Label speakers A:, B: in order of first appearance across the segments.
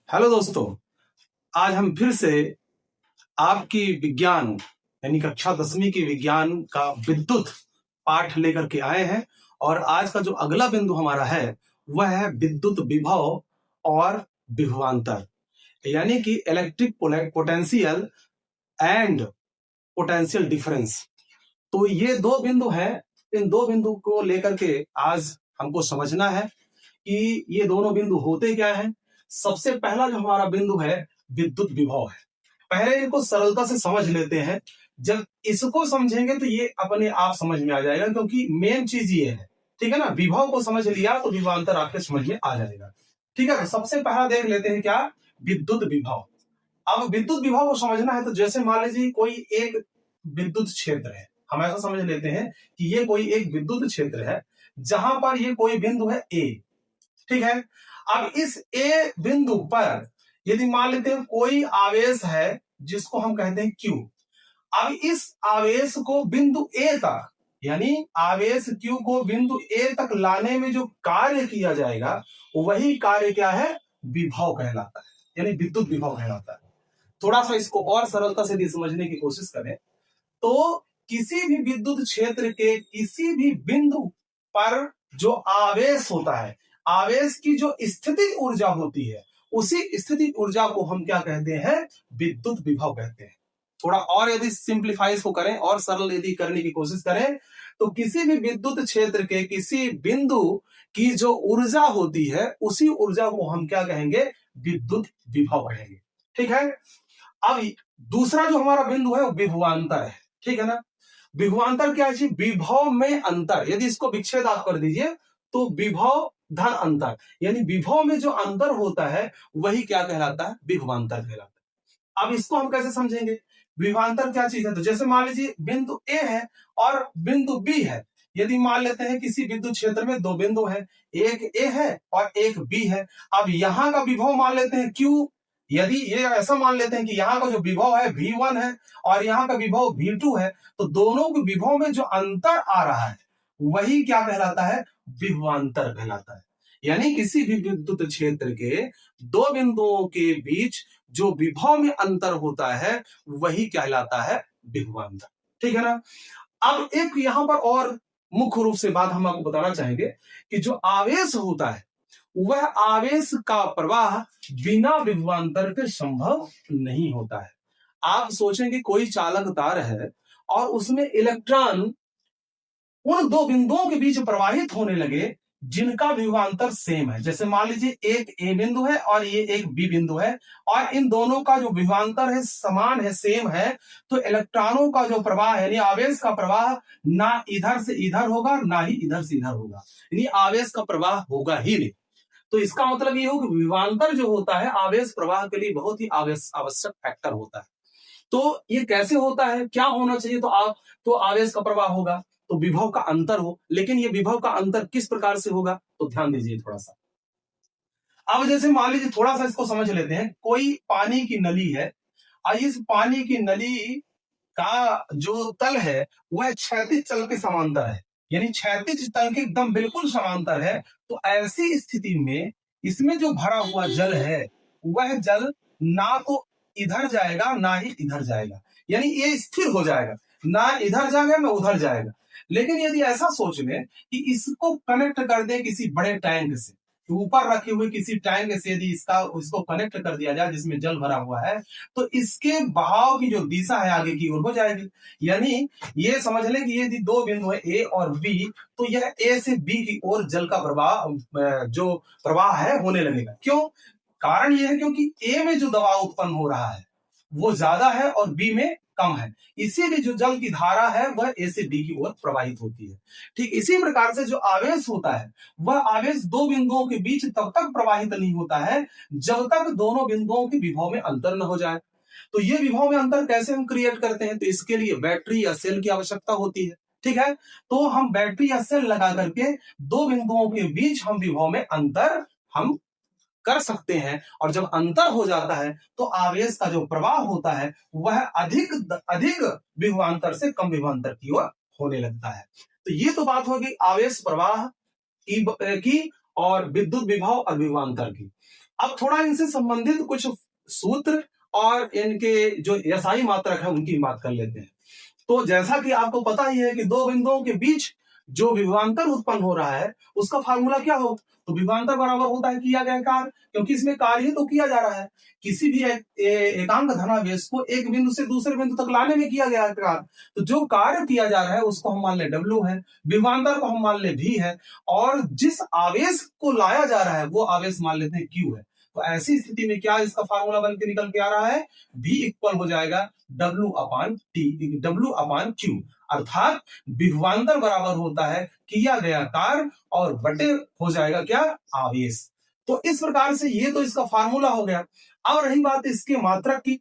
A: Hello दोस्तों, आज हम फिर से आपकी विज्ञान यानी कक्षा 10वीं की विज्ञान का विद्युत पाठ लेकर के आए हैं। और आज का जो अगला बिंदु हमारा है वह है विद्युत विभव और विभवांतर, यानी कि electric potential and potential difference. तो ये दो बिंदु हैं। इन दो बिंदु को लेकर के आज हमको समझना है कि ये दोनों बिंदु होते क्या हैं। सबसे पहला जो हमारा बिंदु है विद्युत विभव है। पहले इनको सरलता से समझ लेते हैं। जब इसको समझेंगे तो ये अपने आप समझ में आ जाएगा, क्योंकि मेन चीज ये है। ठीक है ना, विभव को समझ लिया तो विभवांतर आपके समझ में आ जाएगा। ठीक है, सबसे पहला देख लेते हैं क्या, विद्युत विभव। अब विद्युत विभव को समझना है तो जैसे मान लीजिए कोई एक विद्युत क्षेत्र है। हम ऐसा समझ लेते हैं कि ये कोई एक विद्युत क्षेत्र है जहां पर ये कोई बिंदु है ए। ठीक है, अब इस ए बिंदु पर यदि मान लेते हैं कोई आवेश है जिसको हम कहते हैं Q। अब इस आवेश को बिंदु ए तक, यानी आवेश Q को बिंदु ए तक लाने में जो कार्य किया जाएगा वही कार्य क्या है, विभव कहलाता है, यानी विद्युत विभव कहलाता है। थोड़ा सा इसको और सरलता से भी समझने की कोशिश करें तो किसी भी विद्युत क्षेत्र के किसी भी बिंदु पर जो आवेश होता है, आवेश की जो स्थितिज ऊर्जा होती है, उसी स्थितिज ऊर्जा को हम क्या कहते हैं, विद्युत विभव कहते हैं। थोड़ा और यदि सिंप्लीफाई इसको करें और सरल यदि करने की कोशिश करें तो किसी भी विद्युत क्षेत्र के किसी बिंदु की जो ऊर्जा होती है उसी ऊर्जा को हम क्या कहेंगे, विद्युत विभव कहेंगे। ठीक है, अब दूसरा जो हमारा बिंदु है वो विभवांतर है। ठीक है ना, विभवांतर क्या है, विभव में अंतर। यदि इसको विच्छेद आप कर दीजिए तो विभव धन अंतर, यानी विभव में जो अंतर होता है वही क्या कहलाता है, विभवांतर कहलाता है। अब इसको हम कैसे समझेंगे, विभवांतर क्या चीज है। तो जैसे मान लीजिए बिंदु ए है और बिंदु बी है। यदि मान लेते हैं किसी विद्युत क्षेत्र में दो बिंदु है, एक ए है और एक बी है। अब यहां का विभव मान लेते हैं Q। यदि ये ऐसा मान लेते हैं कि यहाँ का जो विभव है V1 है और यहाँ का विभव V2 है, तो दोनों के विभव में जो अंतर आ रहा है वही क्या कहलाता है, विभवांतर कहलाता है। यानी किसी भी विद्युत क्षेत्र के दो बिंदुओं के बीच जो विभव में अंतर होता है वही कहलाता है विभवांतर। ठीक है ना। अब एक यहां पर और मुख्य रूप से बात हम आपको बताना चाहेंगे कि जो आवेश होता है वह आवेश का प्रवाह बिना विभवांतर के संभव नहीं होता है। आप सोचेंगे कोई चालक तार है और उसमें इलेक्ट्रॉन उन दो बिंदुओं के बीच प्रवाहित होने लगे जिनका विभवांतर सेम है। जैसे मान लीजिए एक ए बिंदु है और ये एक बी बिंदु है और इन दोनों का जो विभवांतर है समान है, सेम है, तो इलेक्ट्रॉनों का जो प्रवाह है, यानी आवेश का प्रवाह ना इधर से इधर होगा ना ही इधर से इधर होगा, यानी आवेश का प्रवाह होगा ही नहीं। तो इसका मतलब ये हो कि विभवांतर जो होता है आवेश प्रवाह के लिए बहुत ही आवश्यक फैक्टर होता है। तो ये कैसे होता है, क्या होना चाहिए, तो आवेश का प्रवाह होगा तो विभव का अंतर हो। लेकिन ये विभव का अंतर किस प्रकार से होगा, तो ध्यान दीजिए थोड़ा सा। अब जैसे मान लीजिए थोड़ा सा इसको समझ लेते हैं, कोई पानी की नली है और इस पानी की नली का जो तल है वह क्षैतिज तल के समांतर है, यानी क्षैतिज तल के एकदम बिल्कुल समांतर है। तो ऐसी स्थिति में इसमें जो भरा हुआ जल है वह जल ना तो इधर जाएगा ना ही इधर जाएगा, यानी ये स्थिर हो जाएगा, ना इधर जाएगा ना उधर जाएगा। लेकिन यदि ऐसा सोच लें कि इसको कनेक्ट कर दे किसी बड़े टैंक से, ऊपर रखे हुए किसी टैंक से यदि इसको कनेक्ट कर दिया जाए जिसमें जल भरा हुआ है, तो इसके बहाव की जो दिशा है आगे की ओर हो जाएगी। यानी ये समझ लें कि यदि दो बिंदु है ए और बी, तो यह ए से बी की ओर जल का प्रवाह जो प्रवाह है होने लगेगा। क्यों, कारण यह है क्योंकि ए में जो दबाव उत्पन्न हो रहा है वो ज्यादा है और बी में कम है, इसीलिए जो जल की धारा है वह ए से बी की ओर प्रवाहित होती है। ठीक इसी प्रकार से जो आवेश होता है वह आवेश दो बिंदुओं के बीच तब तक प्रवाहित नहीं होता है जब तक दोनों बिंदुओं के विभव में अंतर न हो जाए। तो ये विभव में अंतर कैसे हम क्रिएट करते हैं, तो इसके लिए बैटरी या सेल की आवश्यकता होती है। ठीक है, तो हम बैटरी या सेल लगा करके दो बिंदुओं के बीच हम विभव में अंतर हम कर सकते हैं। और जब अंतर हो जाता है तो आवेश का जो प्रवाह होता है वह अधिक विभवांतर से कम विभवांतर की ओर होने लगता है। तो ये तो बात होगी आवेश प्रवाह की और विद्युत विभव और विभवांतर की। अब थोड़ा इनसे संबंधित कुछ सूत्र और इनके जो एसआई मात्रक है उनकी बात कर लेते हैं। तो जैसा कि आपको पता ही है कि दो बिंदुओं के बीच जो विभवांतर उत्पन्न हो रहा है उसका फार्मूला क्या हो, तो विभवांतर बराबर होता है किया गया कार्य, क्योंकि इसमें कार्य ही तो किया जा रहा है। किसी भी एकांक धनावेश को एक बिंदु से दूसरे बिंदु तक लाने में किया गया कार्य, तो जो कार्य किया जा रहा है उसको हम मान ले W है, विभवांतर को हम मान ले V है, और जिस आवेश को लाया जा रहा है वो आवेश मान लेते हैं Q है। तो ऐसी स्थिति में क्या इसका फार्मूला बन के निकल के आ रहा है, V इक्वल हो जाएगा W/Q, अर्थात विभवांतर बराबर होता है किया गया कार्य और बटे हो जाएगा क्या, आवेश। तो इस प्रकार से ये तो इसका फार्मूला हो गया। अब रही बात इसके मात्रक की,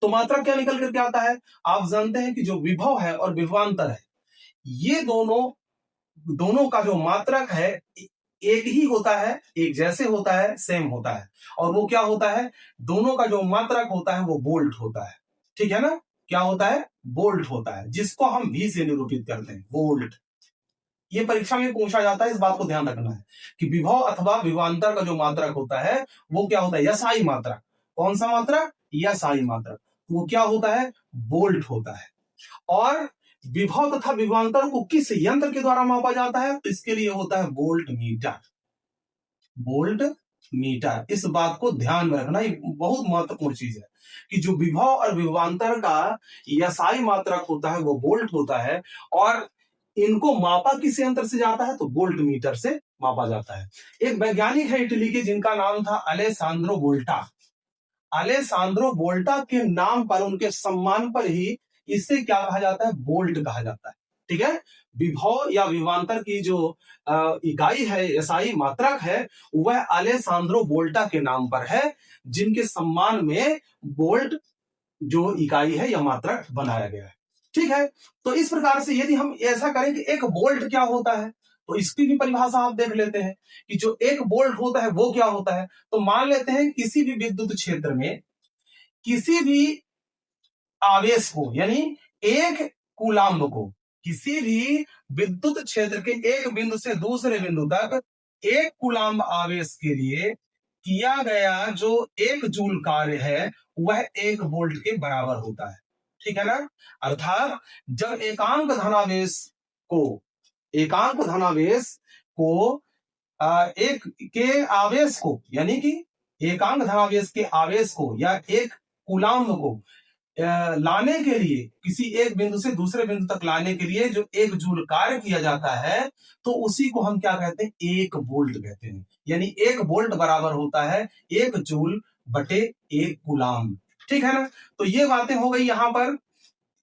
A: तो मात्रक क्या निकल करके आता है, आप जानते हैं कि जो विभव है और विभवांतर है ये दोनों का जो मात्रक है एक ही होता है, एक जैसे होता है, सेम होता है। और वो क्या होता है, दोनों का जो मात्रक होता है वो वोल्ट होता है। ठीक है ना, क्या होता है, वोल्ट होता है, जिसको हम V से निरूपित करते हैं, वोल्ट। ये परीक्षा में पूछा जाता है, इस बात को ध्यान रखना है कि विभव अथवा विभवांतर का जो मात्रक होता है वो क्या होता है, एसआई मात्रक। कौन सा मात्रक, एसआई मात्रक। वो क्या होता है, वोल्ट होता है। और विभव तथा विभवांतर को किस यंत्र के द्वारा मापा जाता है, तो इसके लिए होता है वोल्ट मीटर। वोल्ट मीटर, इस बात को ध्यान में रखना, ये बहुत महत्वपूर्ण चीज है कि जो विभव और विभवांतर का एसआई मात्रक होता है वो वोल्ट होता है, और इनको मापा किस यंत्र से जाता है, तो वोल्ट मीटर से मापा जाता है। एक वैज्ञानिक है इटली के जिनका नाम था अलेसांद्रो वोल्टा। अलेसांद्रो वोल्टा के नाम पर, उनके सम्मान पर ही इसे क्या कहा जाता है, वोल्ट कहा जाता है। ठीक है, विभव या विभवांतर की जो इकाई है, एसआई मात्रक है, वह अलेसांद्रो वोल्टा के नाम पर है, जिनके सम्मान में वोल्ट जो इकाई है या मात्रक बनाया गया है। ठीक है, तो इस प्रकार से यदि हम ऐसा करें कि एक वोल्ट क्या होता है, तो इसकी भी परिभाषा आप देख लेते हैं कि जो एक वोल्ट होता है वो क्या होता है। तो मान लेते हैं किसी भी विद्युत क्षेत्र में किसी भी आवेश को, यानी एक कूलाम्ब को, किसी भी विद्युत क्षेत्र के एक बिंदु से दूसरे बिंदु तक एक कूलाम्ब आवेश के लिए किया गया जो एक जूल कार्य है वह एक वोल्ट के बराबर होता है। ठीक है ना, अर्थात जब एकांक धनावेश को एक के आवेश को, यानी कि एकांक धनावेश के आवेश को या एक कूलाम्ब को लाने के लिए, किसी एक बिंदु से दूसरे बिंदु तक लाने के लिए जो एक जूल कार्य किया जाता है, तो उसी को हम क्या कहते हैं, एक वोल्ट कहते हैं। यानी एक वोल्ट बराबर होता है एक जूल बटे एक कूलाम्ब। ठीक है ना, तो ये बातें हो गई यहां पर।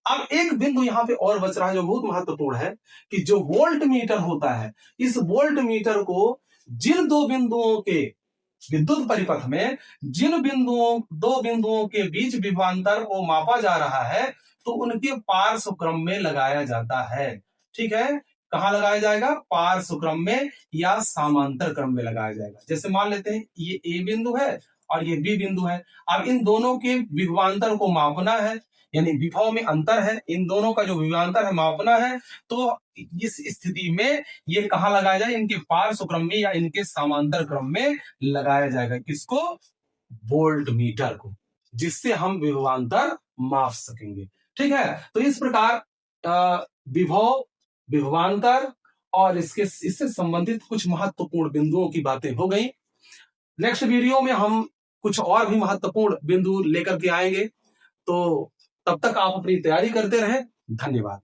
A: अब एक बिंदु यहां पे और बच रहा है जो बहुत महत्वपूर्ण है कि जो वोल्ट मीटर होता है, इस वोल्ट मीटर को जिन दो बिंदुओं के विद्युत परिपथ में दो बिंदुओं के बीच विभवांतर को मापा जा रहा है, तो उनके पार्श्व क्रम में लगाया जाता है। ठीक है, कहां लगाया जाएगा, पार्श्व क्रम में या समांतर क्रम में लगाया जाएगा। जैसे मान लेते हैं ये ए बिंदु है और ये बी बिंदु है। अब इन दोनों के विभवांतर को मापना है, यानी विभव में अंतर है, इन दोनों का जो विभवांतर है मापना है, तो इस स्थिति में ये कहां लगाया जाए, इनके पार्श्व क्रम में या इनके समांतर क्रम में लगाया जाएगा। किसको, वोल्ट मीटर को, जिससे हम विभवांतर माप सकेंगे। ठीक है, तो इस प्रकार विभव, विभवांतर और इससे संबंधित कुछ महत्वपूर्ण बिंदुओं की बातें हो गई। नेक्स्ट वीडियो में हम कुछ और भी महत्वपूर्ण बिंदु लेकर के आएंगे। तो तब तक आप अपनी तैयारी करते रहें। धन्यवाद।